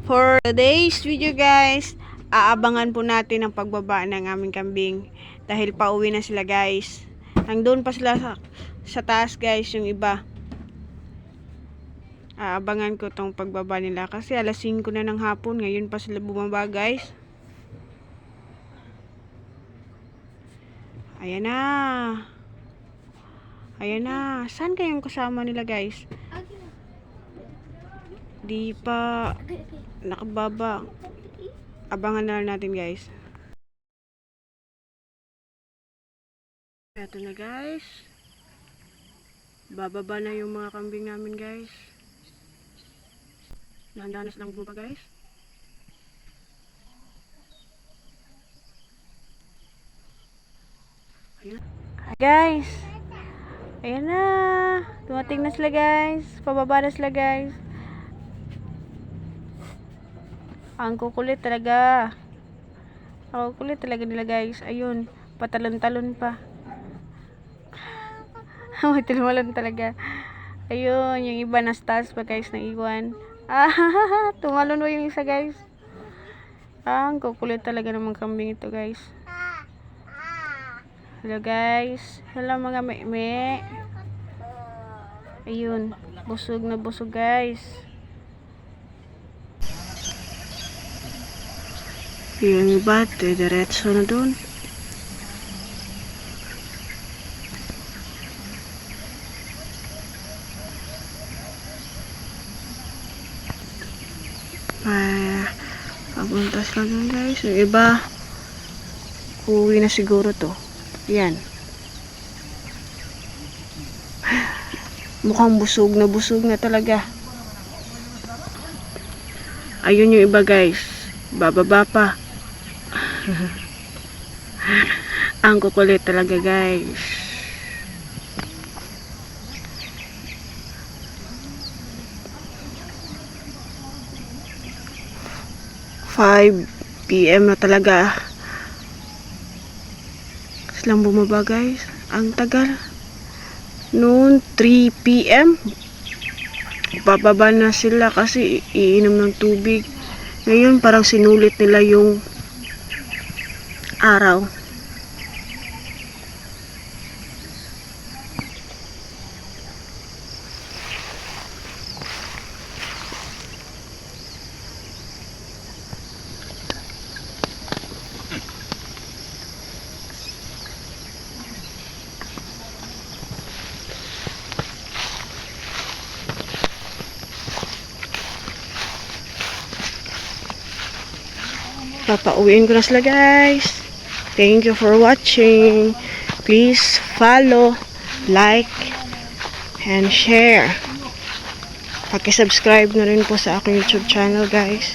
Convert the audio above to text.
For today's video guys, aabangan po natin ang pagbaba ng aming kambing. Dahil pauwi na sila guys. Nandun pa sila sa taas guys, yung iba. Aabangan ko tong pagbaba nila. Kasi alas 5 na ng hapon, ngayon pa sila bumaba guys. Ayan na. Ayan na. Saan kayong kasama nila guys? Di pa nakababa. Abangan na lang natin guys. Eto na guys. Bababa na yung mga kambing namin guys. Dahan-dahan na silang bumaba guys. Ayan. Hi guys. Ayan na. Dumating na sila guys. Pababa na sila guys. Ang kukulit talaga. Ang kukulit talaga nila guys. Ayun. Patalon-talon pa. Matalon talaga. Ayun. Yung iba na stars pa guys na iwan. Tumalon mo yung isa guys. Ang kukulit talaga ng mga kambing ito guys. Hello guys. Hello mga me. Ayun. Busog na busog guys. Yung iba, diretso na dun. Pabuntas lang dun guys. Yung iba, uwi na siguro to. Yan. Mukhang busog na talaga. Ayun yung iba guys. Bababa pa. Ang kukulit talaga guys. PM 5 PM na talaga silang bumaba guys. Ang tagal. Noon 3 PM bababa na sila kasi iinom ng tubig. Ngayon parang sinulit nila yung araw. Papauwiin ko na sila guys. Thank you for watching. Please follow, like, and share. Paki-subscribe na rin po sa aking YouTube channel guys.